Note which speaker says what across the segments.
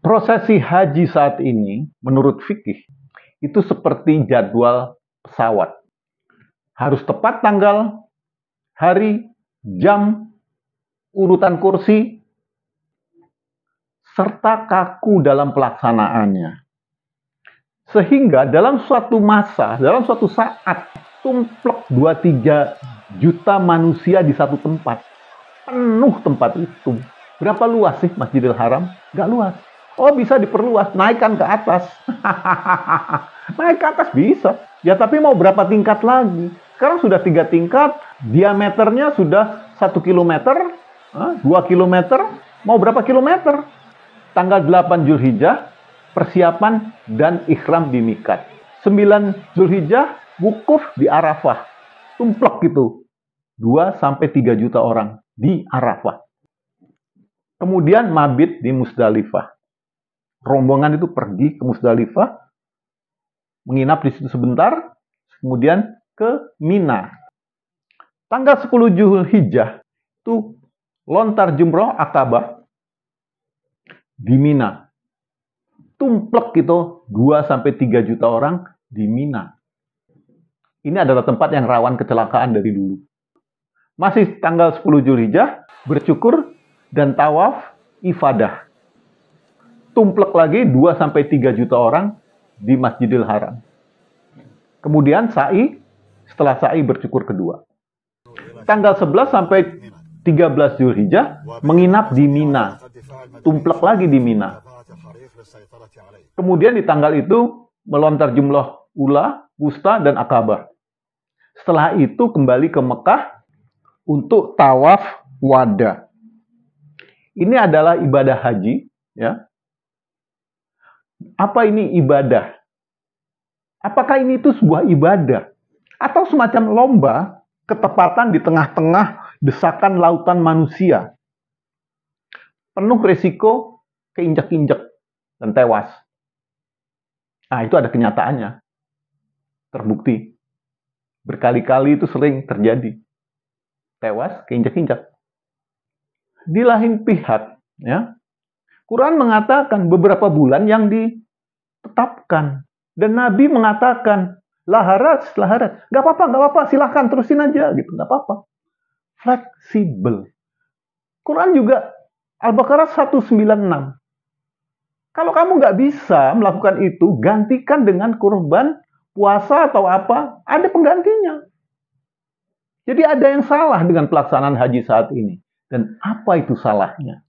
Speaker 1: Prosesi haji saat ini, menurut fikih, itu seperti jadwal pesawat. Harus tepat tanggal, hari, jam, urutan kursi, serta kaku dalam pelaksanaannya. Sehingga dalam suatu masa, dalam suatu saat, tumplek 2-3 juta manusia di satu tempat. Penuh tempat itu. Berapa luas sih Masjidil Haram? Nggak luas. Oh, bisa diperluas, naikkan ke atas. Naik ke atas bisa. Ya, tapi mau berapa tingkat lagi? Sekarang sudah 3 tingkat, diameternya sudah 1 kilometer, 2 kilometer, mau berapa kilometer? Tanggal 8 Zulhijjah, persiapan dan ikhram di mikat. 9 Zulhijjah, wukuf di Arafah. Tumplek gitu. 2-3 juta orang di Arafah. Kemudian mabit di Musdalifah. Rombongan itu pergi ke Musdalifah, menginap di situ sebentar, kemudian ke Mina. Tanggal 10 Zulhijjah itu lontar jumroh Akabah di Mina. Tumplek itu 2-3 juta orang di Mina. Ini adalah tempat yang rawan kecelakaan dari dulu. Masih tanggal 10 Zulhijjah, bercukur dan tawaf ifadah. Tumplek lagi 2-3 juta orang di Masjidil Haram. Kemudian sa'i, setelah sa'i bercukur kedua. Tanggal 11 sampai 13 Zulhijjah menginap di Mina. Tumplek lagi di Mina. Kemudian di tanggal itu melontar jumlah ula, wusta, dan akabah. Setelah itu kembali ke Mekah untuk tawaf wada. Ini adalah ibadah haji, ya. Apa ini ibadah? Apakah ini itu sebuah ibadah? Atau semacam lomba ketepatan di tengah-tengah desakan lautan manusia? Penuh resiko keinjak-injak dan tewas. Nah, itu ada kenyataannya. Terbukti. Berkali-kali itu sering terjadi. Tewas, keinjak-injak. Di lain pihak, ya, Quran mengatakan beberapa bulan yang ditetapkan. Dan Nabi mengatakan, laharat. Gak apa-apa, silahkan terusin aja. Gitu. Gak apa-apa. Fleksibel. Quran juga, Al-Baqarah 196. Kalau kamu nggak bisa melakukan itu, gantikan dengan kurban, puasa atau apa, ada penggantinya. Jadi ada yang salah dengan pelaksanaan haji saat ini. Dan apa itu salahnya?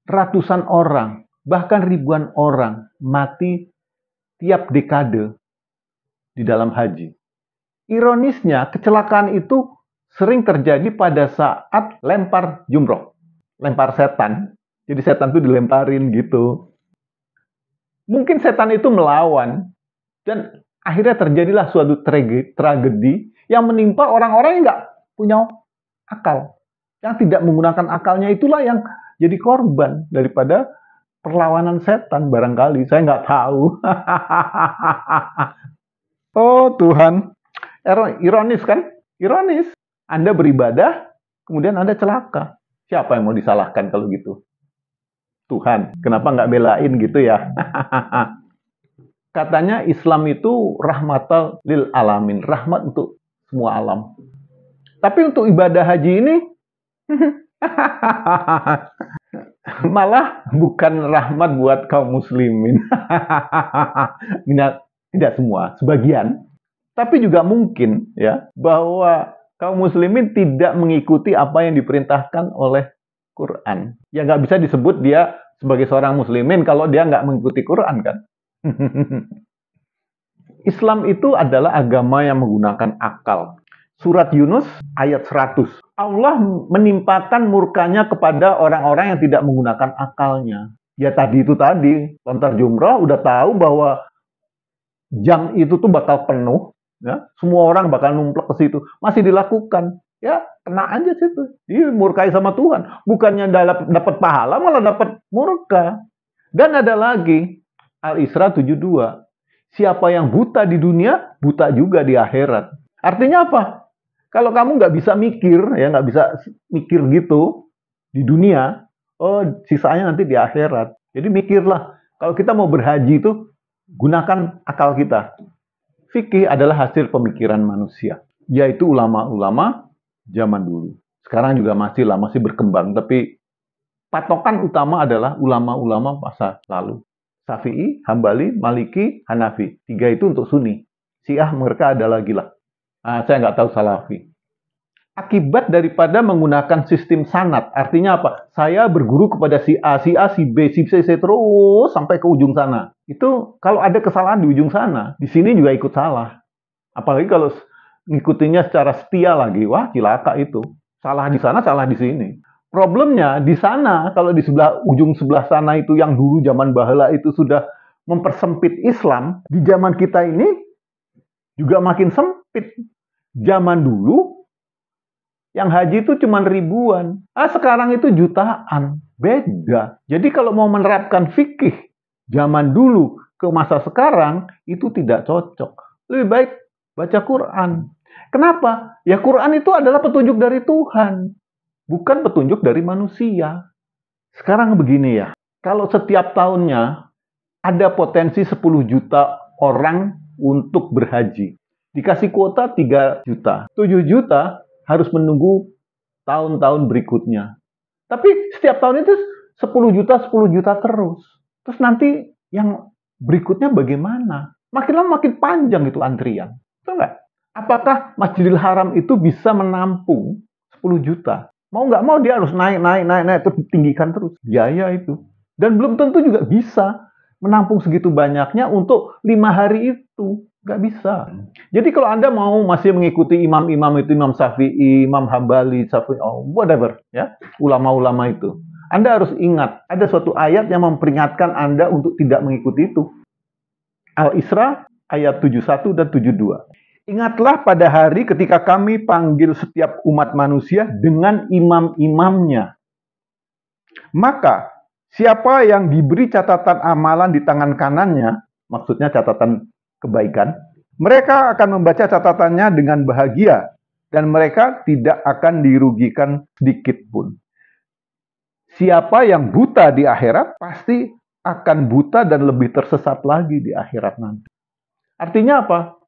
Speaker 1: Ratusan orang, bahkan ribuan orang mati tiap dekade di dalam haji. Ironisnya, kecelakaan itu sering terjadi pada saat lempar jumroh, lempar setan. Jadi setan itu dilemparin gitu. Mungkin setan itu melawan, dan akhirnya terjadilah suatu tragedi yang menimpa orang-orang yang nggak punya akal. Yang tidak menggunakan akalnya itulah yang jadi korban daripada perlawanan setan barangkali. Saya nggak tahu. Oh Tuhan. Ironis kan? Ironis. Anda beribadah, kemudian Anda celaka. Siapa yang mau disalahkan kalau gitu? Tuhan. Kenapa nggak belain gitu ya? Katanya Islam itu rahmatal lil alamin. Rahmat untuk semua alam. Tapi untuk ibadah haji ini, malah bukan rahmat buat kaum muslimin. Tidak semua, sebagian. Tapi juga mungkin ya bahwa kaum muslimin tidak mengikuti apa yang diperintahkan oleh Quran. Ya nggak bisa disebut dia sebagai seorang muslimin kalau dia nggak mengikuti Quran kan. Islam itu adalah agama yang menggunakan akal. Surat Yunus ayat 100. Allah menimpakan murkanya kepada orang-orang yang tidak menggunakan akalnya. Ya tadi itu tadi, lontar jumrah udah tahu bahwa jam itu tuh bakal penuh, ya, semua orang bakal numplek ke situ, masih dilakukan, ya kena aja situ. Dia murkai sama Tuhan, bukannya dapat pahala malah dapat murka. Dan ada lagi Al-Isra 72. Siapa yang buta di dunia, buta juga di akhirat. Artinya apa? Kalau kamu nggak bisa mikir, ya nggak bisa mikir gitu di dunia, oh sisanya nanti di akhirat. Jadi mikirlah. Kalau kita mau berhaji itu, gunakan akal kita. Fikih adalah hasil pemikiran manusia, yaitu ulama-ulama zaman dulu. Sekarang juga masih berkembang, tapi patokan utama adalah ulama-ulama masa lalu. Syafi'i, Hambali, Maliki, Hanafi. 3 itu untuk Sunni. Syiah mereka ada lagi lah. Saya nggak tahu Salafi. Akibat daripada menggunakan sistem sanad, artinya apa? Saya berguru kepada si A, si B, si C, terus sampai ke ujung sana. Itu kalau ada kesalahan di ujung sana, di sini juga ikut salah. Apalagi kalau ngikutinya secara setia lagi, wah cilaka itu. Salah di sana, salah di sini. Problemnya di sana, kalau di ujung sebelah sana itu yang dulu zaman Bahala itu sudah mempersempit Islam, di zaman kita ini juga makin sempit. Zaman dulu yang haji itu cuma ribuan, sekarang itu jutaan, beda. Jadi kalau mau menerapkan fikih zaman dulu ke masa sekarang itu tidak cocok. Lebih baik baca Quran. Kenapa? Ya Quran itu adalah petunjuk dari Tuhan, bukan petunjuk dari manusia. Sekarang begini ya, kalau setiap tahunnya ada potensi 10 juta orang untuk berhaji. Dikasih kuota 3 juta. 7 juta harus menunggu tahun-tahun berikutnya. Tapi setiap tahun itu 10 juta terus. Terus nanti yang berikutnya bagaimana? Makin lama makin panjang itu antrian. Betul nggak? Apakah Masjidil Haram itu bisa menampung 10 juta? Mau nggak mau dia harus naik, terus tinggikan terus. Biaya itu. Dan belum tentu juga bisa menampung segitu banyaknya untuk 5 hari itu. Nggak bisa. Jadi kalau Anda mau masih mengikuti imam-imam itu, Imam Syafi'i, Imam Hambali, Syafi'i, whatever, ya, ulama-ulama itu, Anda harus ingat, ada suatu ayat yang memperingatkan Anda untuk tidak mengikuti itu. Al-Isra ayat 71 dan 72. Ingatlah pada hari ketika kami panggil setiap umat manusia dengan imam-imamnya. Maka, siapa yang diberi catatan amalan di tangan kanannya, maksudnya catatan kebaikan, mereka akan membaca catatannya dengan bahagia dan mereka tidak akan dirugikan sedikit pun. Siapa yang buta di akhirat pasti akan buta dan lebih tersesat lagi di akhirat nanti. Artinya apa?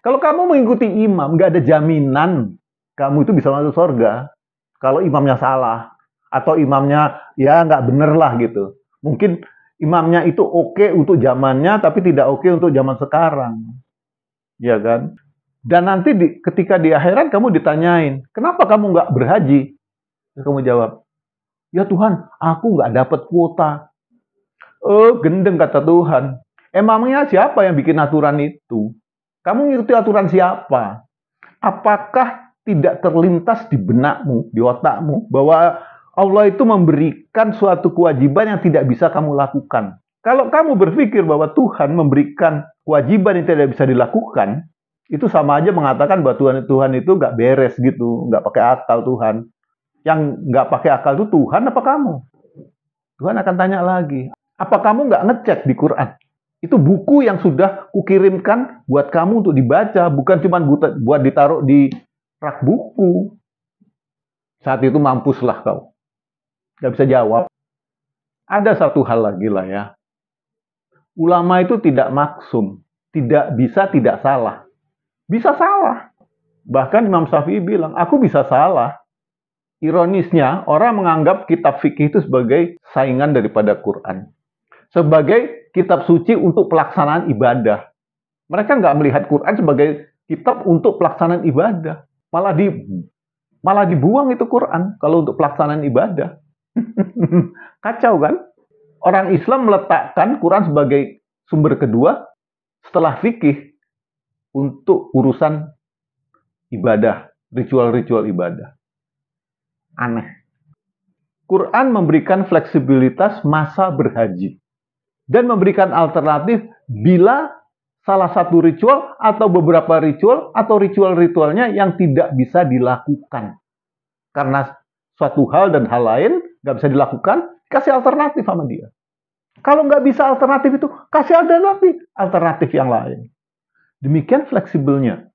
Speaker 1: Kalau kamu mengikuti imam, nggak ada jaminan kamu itu bisa masuk surga. Kalau imamnya salah atau imamnya ya nggak bener lah gitu. Mungkin imamnya itu oke untuk zamannya, tapi tidak oke untuk zaman sekarang. Ya kan? Dan nanti ketika di akhirat kamu ditanyain, kenapa kamu nggak berhaji? Kamu jawab, ya Tuhan, aku nggak dapat kuota. Oh, gendeng kata Tuhan. Emangnya siapa yang bikin aturan itu? Kamu ngikuti aturan siapa? Apakah tidak terlintas di benakmu, di otakmu, bahwa Allah itu memberikan suatu kewajiban yang tidak bisa kamu lakukan. Kalau kamu berpikir bahwa Tuhan memberikan kewajiban yang tidak bisa dilakukan, itu sama aja mengatakan bahwa Tuhan itu nggak beres gitu, nggak pakai akal Tuhan. Yang nggak pakai akal itu Tuhan apa kamu? Tuhan akan tanya lagi, apa kamu nggak ngecek di Quran? Itu buku yang sudah kukirimkan buat kamu untuk dibaca, bukan cuma buat ditaruh di rak buku. Saat itu mampuslah kau. Nggak bisa jawab. Ada satu hal lagi lah ya. Ulama itu tidak maksum. Tidak bisa tidak salah. Bisa salah. Bahkan Imam Syafi'i bilang, aku bisa salah. Ironisnya, orang menganggap kitab fikih itu sebagai saingan daripada Quran. Sebagai kitab suci untuk pelaksanaan ibadah. Mereka nggak melihat Quran sebagai kitab untuk pelaksanaan ibadah. Malah dibuang itu Quran kalau untuk pelaksanaan ibadah. Kacau kan? Orang Islam meletakkan Quran sebagai sumber kedua setelah fikih untuk urusan ibadah, ritual-ritual ibadah. Aneh. Quran memberikan fleksibilitas masa berhaji dan memberikan alternatif bila salah satu ritual atau beberapa ritual atau ritual-ritualnya yang tidak bisa dilakukan. Karena suatu hal dan hal lain nggak bisa dilakukan, kasih alternatif sama dia. Kalau nggak bisa alternatif itu, kasih alternatif yang lain. Demikian fleksibelnya.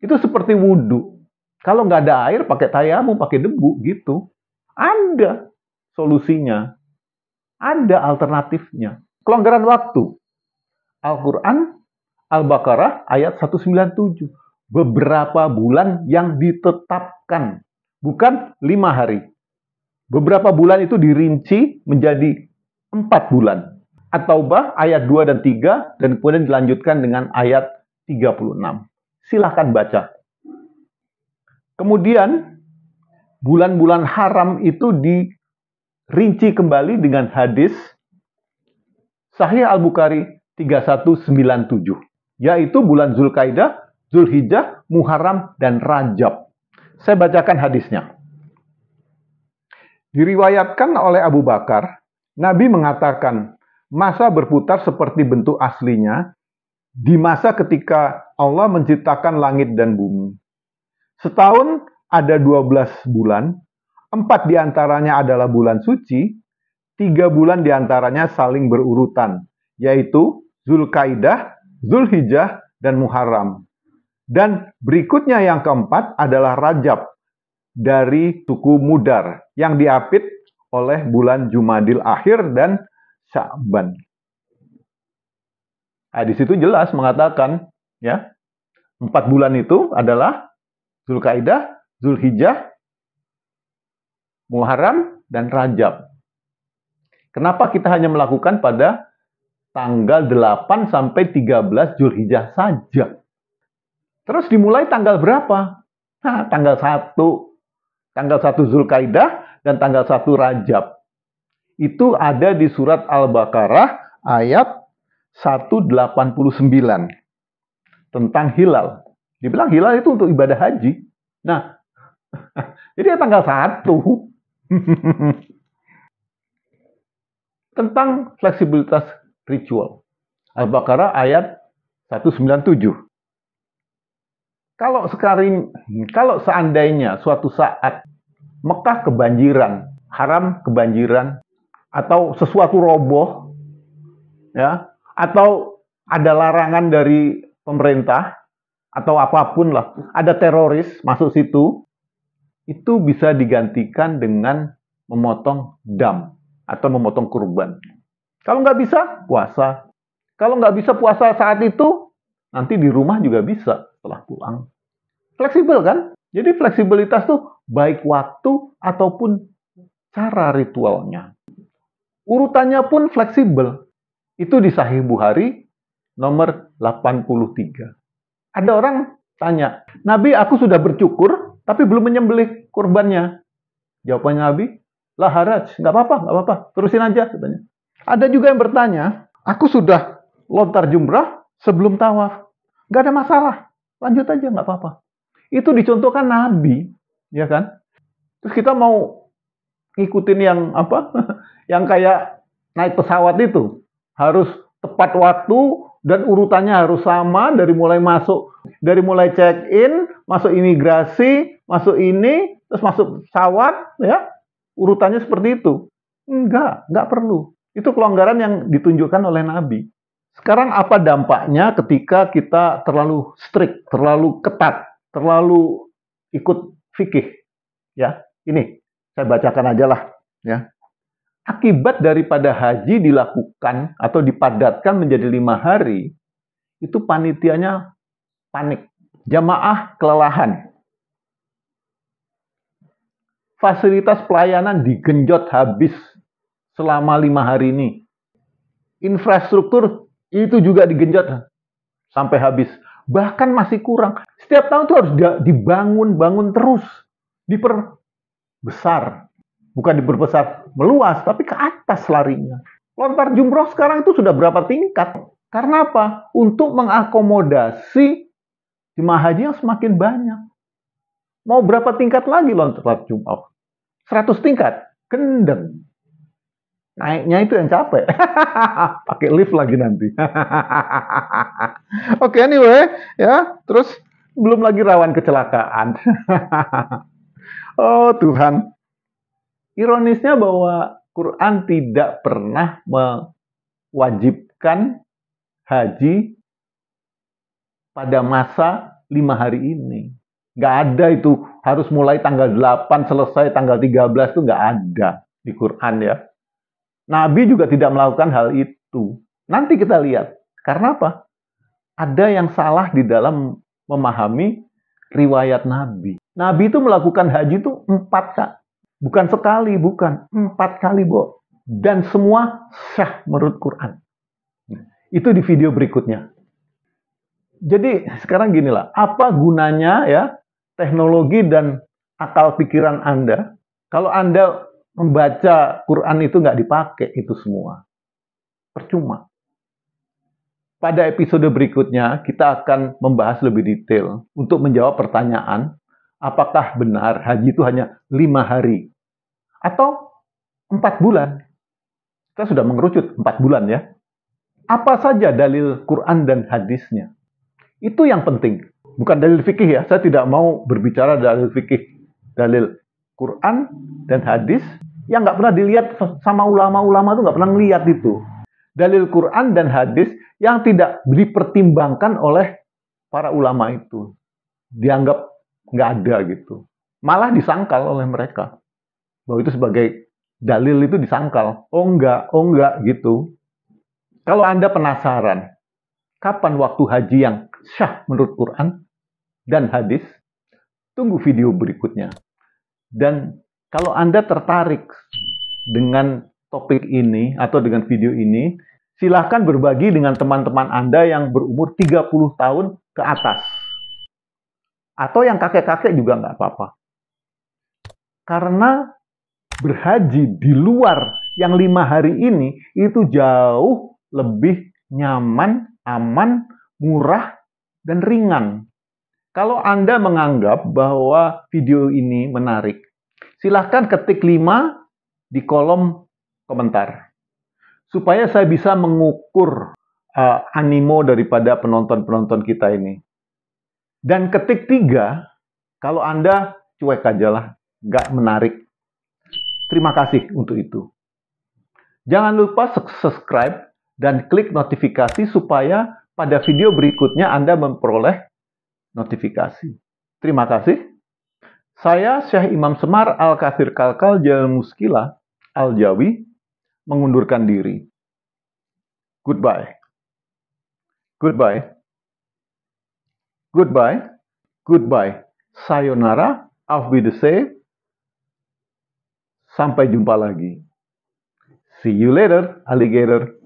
Speaker 1: Itu seperti wudhu. Kalau nggak ada air, pakai tayamum, pakai debu, gitu. Ada solusinya. Ada alternatifnya. Kelonggaran waktu. Al-Quran, Al-Baqarah, ayat 197. Beberapa bulan yang ditetapkan. Bukan 5 hari. Beberapa bulan itu dirinci menjadi 4 bulan. At-Taubah ayat 2 dan 3 dan kemudian dilanjutkan dengan ayat 36. Silahkan baca. Kemudian bulan-bulan haram itu dirinci kembali dengan hadis Sahih Al-Bukhari 3197, yaitu bulan Zulkaidah, Zulhijjah, Muharram, dan Rajab. Saya bacakan hadisnya. Diriwayatkan oleh Abu Bakar, Nabi mengatakan, masa berputar seperti bentuk aslinya di masa ketika Allah menciptakan langit dan bumi. Setahun ada 12 bulan, 4 diantaranya adalah bulan suci, 3 bulan diantaranya saling berurutan, yaitu Zulkaidah, Zulhijjah, dan Muharram. Dan berikutnya yang keempat adalah Rajab, dari suku Mudar, yang diapit oleh bulan Jumadil Akhir dan Sya'ban. Nah, di situ jelas mengatakan, ya, 4 bulan itu adalah Zulkaidah, Zulhijjah, Muharram, dan Rajab. Kenapa kita hanya melakukan pada tanggal 8 sampai 13 Zulhijjah saja? Terus dimulai tanggal berapa? Nah, tanggal 1 Zulkaidah dan tanggal 1 Rajab. Itu ada di surat Al-Baqarah ayat 189 tentang hilal. Dibilang hilal itu untuk ibadah haji. Nah, jadi tanggal 1. Tentang fleksibilitas ritual. Al-Baqarah ayat 197. Kalau seandainya suatu saat Mekah kebanjiran, Haram kebanjiran, atau sesuatu roboh, ya, atau ada larangan dari pemerintah, atau apapun lah, ada teroris masuk situ, itu bisa digantikan dengan memotong dam, atau memotong kurban. Kalau nggak bisa, puasa. Kalau nggak bisa puasa saat itu, nanti di rumah juga bisa setelah pulang. Fleksibel kan? Jadi fleksibilitas tuh baik waktu ataupun cara ritualnya. Urutannya pun fleksibel. Itu di Sahih Bukhari nomor 83. Ada orang tanya, Nabi, aku sudah bercukur tapi belum menyembelih kurbannya. Jawabannya Nabi, lah haraj, nggak apa-apa, terusin aja, katanya. Ada juga yang bertanya, aku sudah lontar jumrah sebelum tawaf, nggak ada masalah, lanjut aja, nggak apa-apa. Itu dicontohkan Nabi, ya kan? Terus kita mau ngikutin yang apa? Yang kayak naik pesawat itu, harus tepat waktu dan urutannya harus sama dari mulai check-in, masuk imigrasi, masuk ini, terus masuk pesawat, ya. Urutannya seperti itu. Enggak perlu. Itu kelonggaran yang ditunjukkan oleh Nabi. Sekarang apa dampaknya ketika kita terlalu strict, terlalu ketat, terlalu ikut fikih? Ya, ini saya bacakan aja lah. Ya. Akibat daripada haji dilakukan atau dipadatkan menjadi 5 hari, itu panitianya panik. Jamaah kelelahan. Fasilitas pelayanan digenjot habis selama 5 hari ini. Infrastruktur itu juga digenjot sampai habis. Bahkan masih kurang. Setiap tahun itu harus dibangun terus. Diperbesar. Bukan diperbesar meluas, tapi ke atas larinya. Lontar jumroh sekarang itu sudah berapa tingkat? Karena apa? Untuk mengakomodasi jemaah haji yang semakin banyak. Mau berapa tingkat lagi lontar jumroh? 100 tingkat? Gendeng. Naiknya itu yang capek. Pakai lift lagi nanti. Oke, anyway, ya. Terus belum lagi rawan kecelakaan. Oh Tuhan. Ironisnya bahwa Quran tidak pernah mewajibkan haji pada masa 5 hari ini. Nggak ada itu, harus mulai tanggal 8, selesai tanggal 13 itu nggak ada di Quran ya. Nabi juga tidak melakukan hal itu. Nanti kita lihat. Karena apa? Ada yang salah di dalam memahami riwayat Nabi. Nabi itu melakukan haji itu 4 kali. Bukan sekali, bukan. 4 kali, Bo. Dan semua syah menurut Quran. Itu di video berikutnya. Jadi sekarang ginilah, apa gunanya ya teknologi dan akal pikiran Anda kalau Anda membaca Quran itu nggak dipakai itu semua? Percuma. Pada episode berikutnya, kita akan membahas lebih detail untuk menjawab pertanyaan, apakah benar haji itu hanya 5 hari atau 4 bulan? Kita sudah mengerucut 4 bulan ya. Apa saja dalil Quran dan hadisnya? Itu yang penting. Bukan dalil fikih ya. Saya tidak mau berbicara dalil fikih. Dalil Quran dan hadis yang nggak pernah dilihat sama ulama-ulama itu nggak pernah ngeliat itu. Dalil Quran dan hadis yang tidak dipertimbangkan oleh para ulama itu. Dianggap nggak ada gitu. Malah disangkal oleh mereka. Bahwa itu sebagai dalil itu disangkal. Oh enggak gitu. Kalau Anda penasaran, kapan waktu haji yang syah menurut Quran dan hadis? Tunggu video berikutnya. Dan kalau Anda tertarik dengan topik ini atau dengan video ini, silahkan berbagi dengan teman-teman Anda yang berumur 30 tahun ke atas. Atau yang kakek-kakek juga nggak apa-apa. Karena berhaji di luar yang 5 hari ini itu jauh lebih nyaman, aman, murah, dan ringan. Kalau Anda menganggap bahwa video ini menarik, silahkan ketik 5 di kolom komentar. Supaya saya bisa mengukur animo daripada penonton-penonton kita ini. Dan ketik 3, kalau Anda cuek aja lah, nggak menarik. Terima kasih untuk itu. Jangan lupa subscribe dan klik notifikasi supaya pada video berikutnya Anda memperoleh notifikasi. Terima kasih. Saya Syekh Imam Semar Al-Kathir Kalkal Jal Muskila Al-Jawi mengundurkan diri. Goodbye. Goodbye. Goodbye. Goodbye. Sayonara. Auf Wiedersehen. Sampai jumpa lagi. See you later, alligator.